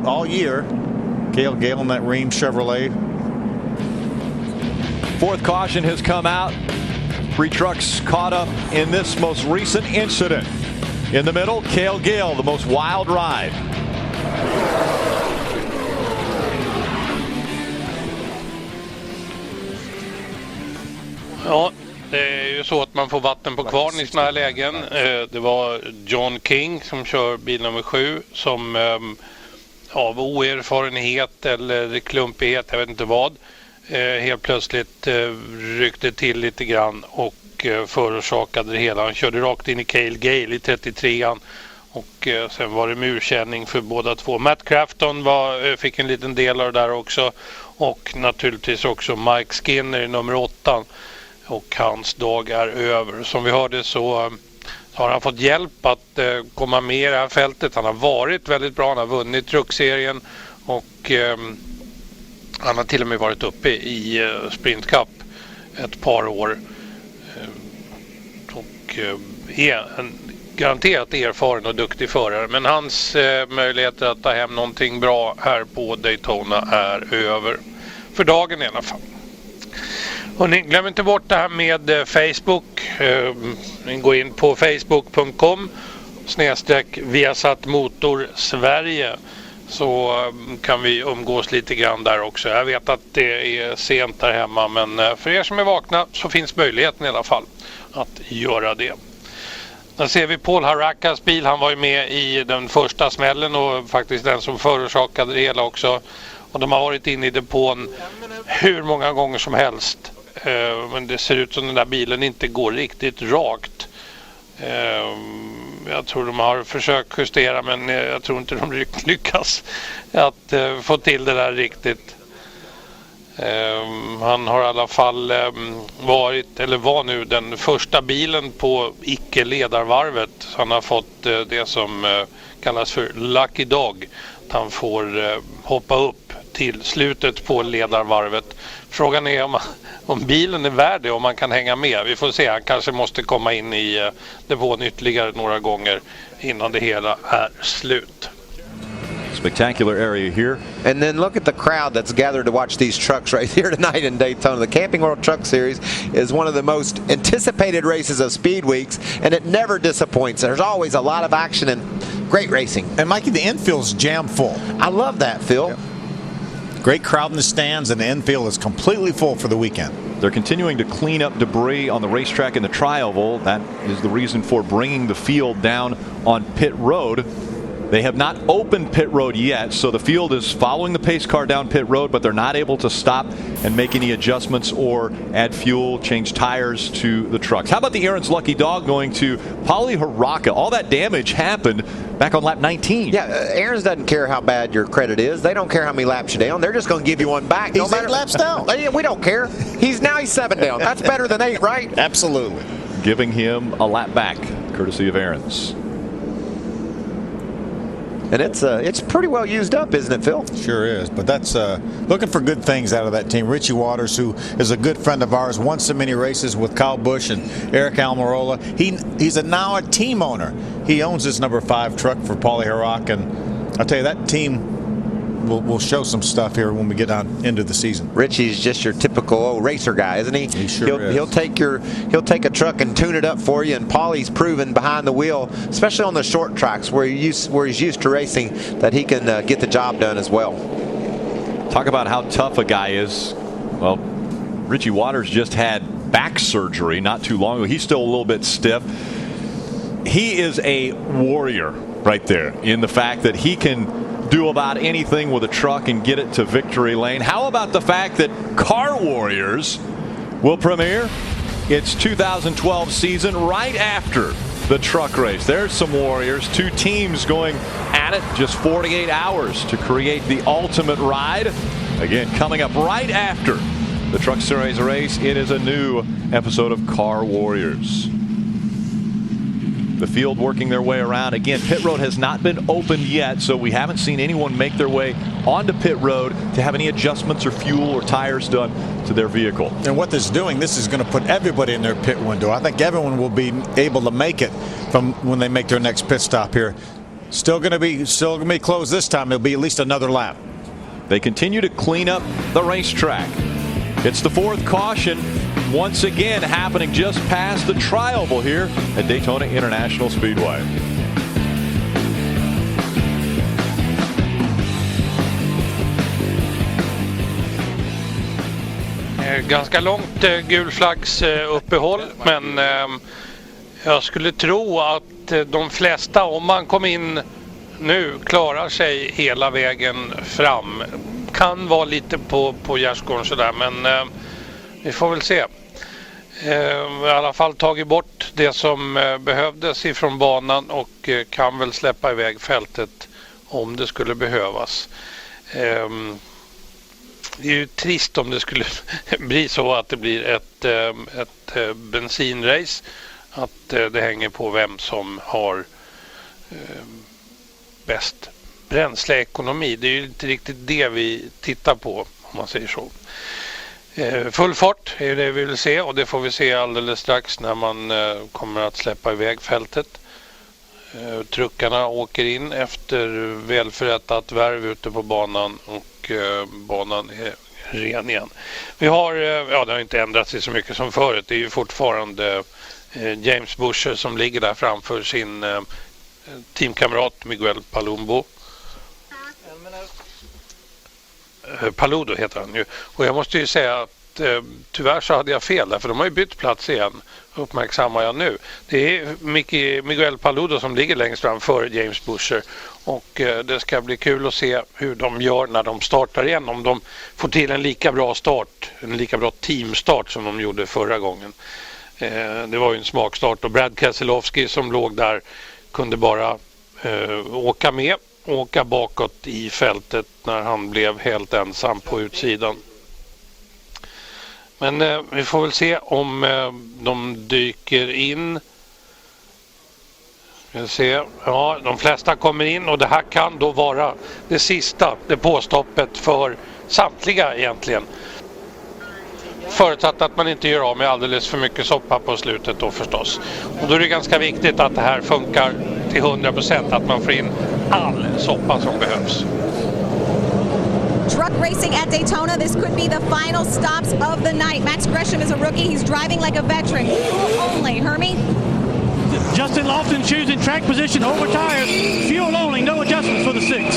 out all year. Cale Gale in that Ream Chevrolet. Fourth caution has come out. 3 trucks caught up in this most recent incident. In the middle, Cale Gale, the most wild ride. Ja, det är ju så att man får vatten på kvarn i såna här lägen. Det var John King som kör bil nummer 7 som av oerfarenhet eller klumpighet, jag vet inte vad, helt plötsligt ryckte till lite grann och förorsakade det hela. Han körde rakt in i Cale Gale i 33an och sen var det murkänning för båda två. Matt Crafton fick en liten del av det där också, och naturligtvis också Mike Skinner i nummer 8, och hans dag är över. Som vi hörde så har han fått hjälp att komma med i det här fältet. Han har varit väldigt bra, han har vunnit truckserien och han har till och med varit uppe i Sprint Cup ett par år och är en garanterat erfaren och duktig förare. Men hans möjligheter att ta hem någonting bra här på Daytona är över. För dagen i alla fall. Och ni glöm inte bort det här med Facebook. Ni går in på facebook.com/Viasat Motor Sverige, så kan vi umgås lite grann där också. Jag vet att det är sent där hemma, men för er som är vakna så finns möjligheten i alla fall att göra det. Där ser vi Paul Harakas bil. Han var ju med i den första smällen och faktiskt den som förorsakade det hela också. Och de har varit inne i depån hur många gånger som helst. Men det ser ut som den där bilen inte går riktigt rakt. Jag tror de har försökt justera, men jag tror inte de lyckas att få till det där riktigt. Han har i alla fall varit, eller var nu, den första bilen på icke-ledarvarvet. Så han har fått det som kallas för Lucky Dog. Att han får hoppa upp till slutet på ledarvarvet. Frågan är om bilen är värd det, om man kan hänga med. Vi får se, han kanske måste komma in i depån ytterligare några gånger innan det hela är slut. Spectacular area here. And then look at the crowd that's gathered to watch these trucks right here tonight in Daytona. The Camping World Truck Series is one of the most anticipated races of Speed Weeks, and it never disappoints. There's always a lot of action and great racing. And Mikey, the infield's jam full. I love that, Phil. Yep. Great crowd in the stands, and the infield is completely full for the weekend. They're continuing to clean up debris on the racetrack in the tri-oval. That is the reason for bringing the field down on pit road. They have not opened pit road yet, so the field is following the pace car down pit road, but they're not able to stop and make any adjustments or add fuel, change tires to the trucks. How about the Aaron's Lucky Dog going to Polly Haraka? All that damage happened back on lap 19. Yeah, Aaron's doesn't care how bad your credit is. They don't care how many laps you're down. They're just going to give you one back. He's 8 laps down. We don't care. He's 7 down. That's better than 8, right? Absolutely. Giving him a lap back, courtesy of Aaron's. And it's pretty well used up, isn't it, Phil? Sure is, but that's looking for good things out of that team. Richie Waters, who is a good friend of ours, won so many races with Kyle Busch and Eric Almirola. He's now a team owner. He owns this number 5 truck for Paulie Harak, and I'll tell you, that team will show some stuff here when we get on into the season. Richie's just your typical old racer guy, isn't he? He sure is. He'll take a truck and tune it up for you, and Paulie's proven behind the wheel, especially on the short tracks where he's used to racing, that he can get the job done as well. Talk about how tough a guy is. Well, Richie Waters just had back surgery not too long ago. He's still a little bit stiff. He is a warrior right there in the fact that he can do about anything with a truck and get it to victory lane. How about the fact that Car Warriors will premiere its 2012 season right after the truck race? There's some warriors, 2 teams going at it, just 48 hours to create the ultimate ride. Again, coming up right after the Truck Series race, it is a new episode of Car Warriors. The field working their way around. Again, pit road has not been opened yet, so we haven't seen anyone make their way onto pit road to have any adjustments or fuel or tires done to their vehicle. And what this is doing, this is going to put everybody in their pit window. I think everyone will be able to make it from when they make their next pit stop here. Still going to be close this time. It'll be at least another lap. They continue to clean up the racetrack. It's the fourth caution, once again happening just past the tri-oval here at Daytona International Speedway. Ganska långt gulflaggs uppehåll, men jag skulle tro att de flesta, om man kom in nu, klarar sig hela vägen fram. Kan vara lite på gärdsgården sådär, men vi får väl se. I alla fall tagit bort det som behövdes ifrån banan och kan väl släppa iväg fältet om det skulle behövas. Det är ju trist om det skulle bli så att det blir ett bensinrace, att det hänger på vem som har bäst bränsleekonomi. Det är ju inte riktigt det vi tittar på, om man säger så. Full fart är det vi vill se, och det får vi se alldeles strax när man kommer att släppa iväg fältet. Truckarna åker in efter välförrättat värv ute på banan, och banan är ren igen. Vi har, det har inte ändrat sig så mycket som förut. Det är ju fortfarande James Busher som ligger där framför sin teamkamrat Miguel Palumbo. Paludo heter han ju. Och jag måste ju säga att tyvärr så hade jag fel där, för de har ju bytt plats igen, uppmärksammar jag nu. Det är Miguel Paludo som ligger längst fram före James Busher, och det ska bli kul att se hur de gör när de startar igen, om de får till en lika bra start, en lika bra teamstart som de gjorde förra gången. Det var ju en smakstart, och Brad Keselowski som låg där kunde bara åka bakåt i fältet när han blev helt ensam på utsidan. Men vi får väl se om de dyker in. Vi ser. Ja, de flesta kommer in, och det här kan då vara det sista, det påstoppet för samtliga egentligen. Förutsatt att man inte gör av med alldeles för mycket soppa på slutet då förstås. Och då är det ganska viktigt att det här funkar till 100%, att man får in all soppa som behövs. Truck racing at Daytona. This could be the final stops of the night. Max Gresham is a rookie. He's driving like a veteran. Fuel only. Hermie? Justin Lofton choosing track position over tires. Fuel only. No adjustments for the six.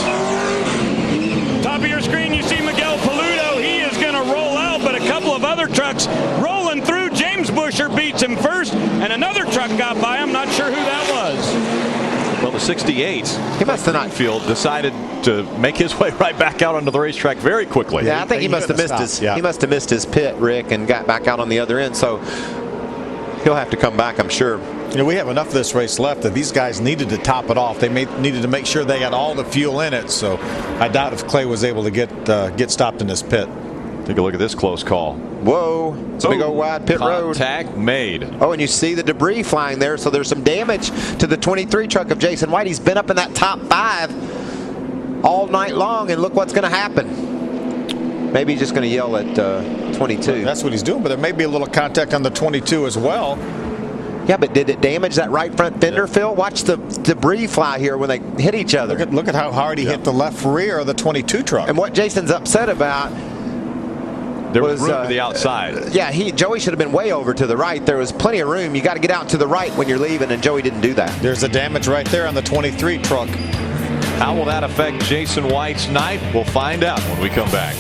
Top of your screen, you see Miguel Paludo. He is going to roll out, but a couple of other trucks rolling through. James Busher beats him first, and another truck got by him. Not sure who that was. Well, the 68, He must have not. Field decided to make his way right back out onto the racetrack very quickly. Yeah, I think he must have missed his. He must have missed his pit, Rick, and got back out on the other end. So he'll have to come back, I'm sure. You know, we have enough of this race left that these guys needed to top it off. They needed to make sure they got all the fuel in it. So I doubt if Clay was able to get stopped in this pit. Take a look at this close call. Whoa, it's a big old wide pit road. Contact made. Oh, and you see the debris flying there, so there's some damage to the 23 truck of Jason White. He's been up in that top 5 all night long, and look what's going to happen. Maybe he's just going to yell at 22. That's what he's doing, but there may be a little contact on the 22 as well. Yeah, but did it damage that right front fender, Phil? Watch the debris fly here when they hit each other. Look at how hard he hit the left rear of the 22 truck. And what Jason's upset about, there was room to the outside. Yeah, Joey should have been way over to the right. There was plenty of room. You got to get out to the right when you're leaving, and Joey didn't do that. There's a damage right there on the 23 truck. How will that affect Jason White's night? We'll find out when we come back.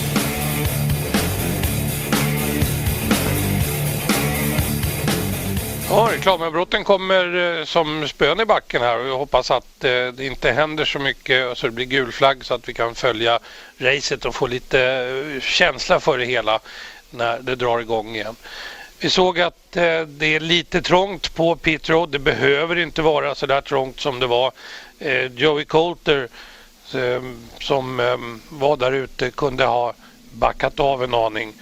Ja, reklamavbrotten kommer som spön i backen här, och jag hoppas att det inte händer så mycket så det blir gul flagg, så att vi kan följa racet och få lite känsla för det hela när det drar igång igen. Vi såg att det är lite trångt på pit road. Det behöver inte vara så där trångt som det var. Joey Coulter som var där ute kunde ha backat av en aning.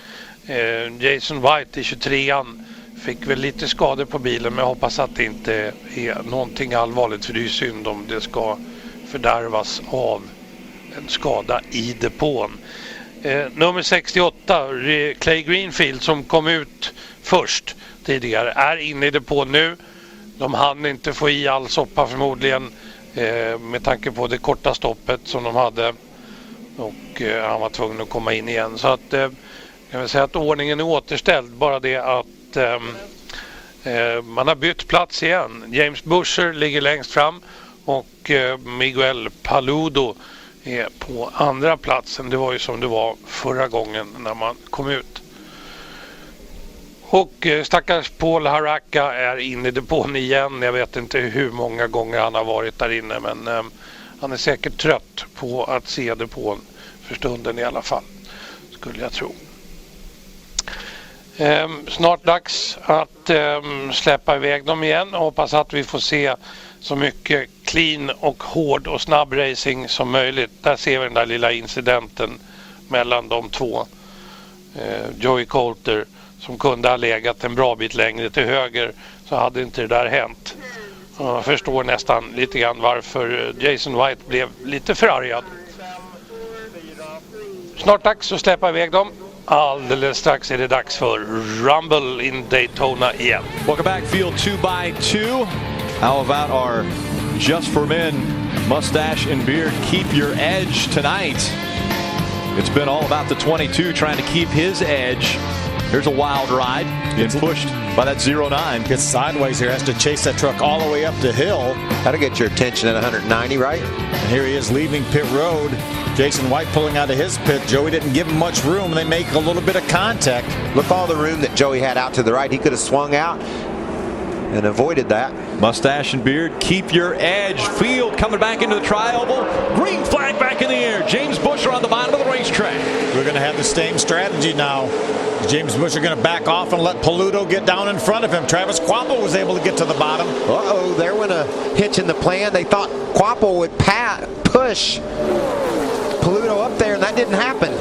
Jason White i 23an fick väl lite skador på bilen, men jag hoppas att det inte är någonting allvarligt, för det är ju synd om det ska fördärvas av en skada i depån. Nummer 68, Clay Greenfield, som kom ut först tidigare, är inne i depån nu. De hann inte få i all soppa förmodligen med tanke på det korta stoppet som de hade, och han var tvungen att komma in igen. Så att jag vill säga att ordningen är återställd, bara det att man har bytt plats igen. James Busher ligger längst fram och Miguel Paludo är på andra platsen. Det var ju som det var förra gången när man kom ut. Och stackars Paul Haraka är inne i depån igen. Jag vet inte hur många gånger han har varit där inne, men han är säkert trött på att se depån för stunden i alla fall, skulle jag tro. Snart dags att släppa iväg dem igen och hoppas att vi får se så mycket clean och hård och snabb racing som möjligt. Där ser vi den där lilla incidenten mellan de två. Joey Coulter som kunde ha legat en bra bit längre till höger, så hade inte det där hänt. Jag förstår nästan lite grann varför Jason White blev lite förargad. Snart dags att släppa iväg dem. Alldeles strax är det dags för Rumble in Daytona igen. Welcome back, field 2x2. How about our Just for Men mustache and beard keep your edge tonight? It's been all about the 22 trying to keep his edge. Here's a wild ride, getting pushed by that 09. Gets sideways here, has to chase that truck all the way up the hill. That'll get your attention at 190, right? And here he is leaving pit road. Jason White pulling out of his pit. Joey didn't give him much room. They make a little bit of contact. Look all the room that Joey had out to the right. He could have swung out and avoided that. Mustache and beard, keep your edge. Field coming back into the tri-oval. Green flag back in the air. James Busher on the bottom of the racetrack. We're going to have the same strategy now. James Busher going to back off and let Paludo get down in front of him. Travis Quapple was able to get to the bottom. Uh-oh, there went a hitch in the plan. They thought Quapple would push Paludo up there, and that didn't happen.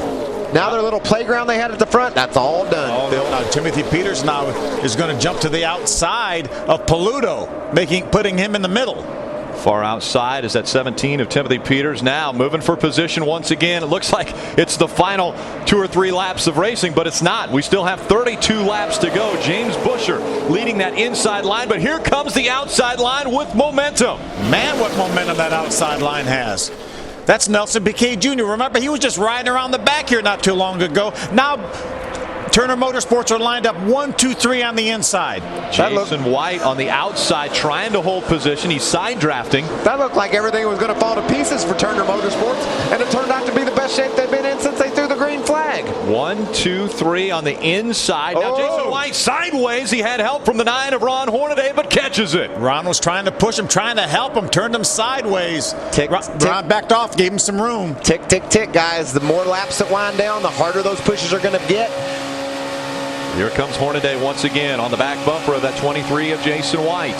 Now their little playground they had at the front, that's all done. Now Timothy Peters now is going to jump to the outside of Paludo, putting him in the middle. Far outside is that 17 of Timothy Peters, now moving for position once again. It looks like it's the final 2 or 3 laps of racing, but it's not. We still have 32 laps to go. James Busher leading that inside line, but here comes the outside line with momentum. Man, what momentum that outside line has. That's Nelson Piquet Jr. Remember, he was just riding around the back here not too long ago. Now Turner Motorsports are lined up 1, 2, 3 on the inside. Jason White on the outside trying to hold position. He's side drafting. That looked like everything was going to fall to pieces for Turner Motorsports, and it turned out to be the best shape they've been in since they threw the green flag. 1, 2, 3 on the inside. Now Jason White sideways. He had help from the 9 of Ron Hornaday, but catches it. Ron was trying to push him, trying to help him, turned him sideways. Ron backed off, gave him some room. Tick, tick, tick, guys. The more laps that wind down, the harder those pushes are going to get. Here comes Hornaday once again on the back bumper of that 23 of Jason White.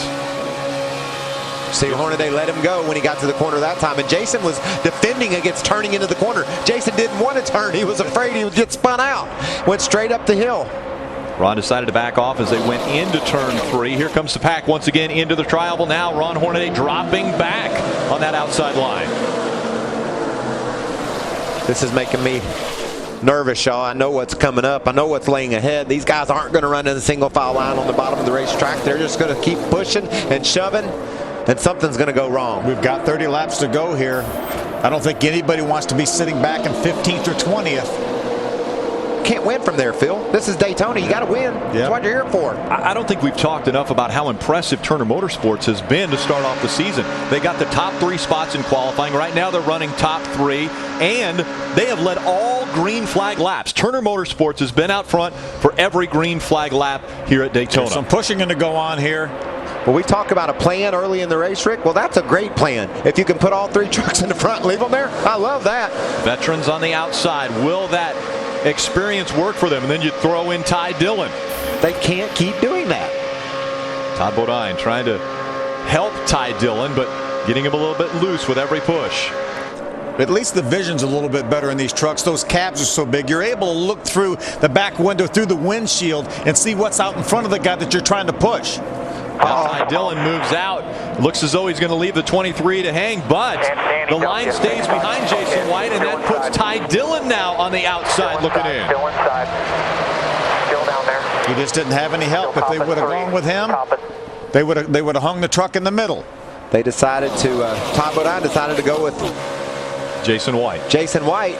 See, Hornaday let him go when he got to the corner that time, and Jason was defending against turning into the corner. Jason didn't want to turn. He was afraid he would get spun out. Went straight up the hill. Ron decided to back off as they went into turn 3. Here comes the pack once again into the tri-oval. Now Ron Hornaday dropping back on that outside line. This is making me nervous, y'all. I know what's coming up. I know what's laying ahead. These guys aren't going to run in a single file line on the bottom of the racetrack. They're just going to keep pushing and shoving, and something's going to go wrong. We've got 30 laps to go here. I don't think anybody wants to be sitting back in 15th or 20th. Can't win from there, Phil. This is Daytona. You got to win. That's what you're here for. I don't think we've talked enough about how impressive Turner Motorsports has been to start off the season. They got the top 3 spots in qualifying. Right now they're running top 3, and they have led all green flag laps. Turner Motorsports has been out front for every green flag lap here at Daytona. There's some pushing going to go on here. Well, we talk about a plan early in the race, Rick. Well, that's a great plan. If you can put all 3 trucks in the front and leave them there, I love that. Veterans on the outside. Will that experience work for them? And then you throw in Ty Dillon. They can't keep doing that. Todd Bodine trying to help Ty Dillon, but getting him a little bit loose with every push. At least the vision's a little bit better in these trucks. Those cabs are so big. You're able to look through the back window, through the windshield, and see what's out in front of the guy that you're trying to push. Now Ty Dillon moves out. Looks as though he's going to leave the 23 to hang, but the line stays behind Jason White, and that puts Ty Dillon now on the outside looking in. Still down there. He just didn't have any help. If they would have gone with him, they would have hung the truck in the middle. They decided to, Todd Bodine decided to go with Jason White. Jason White.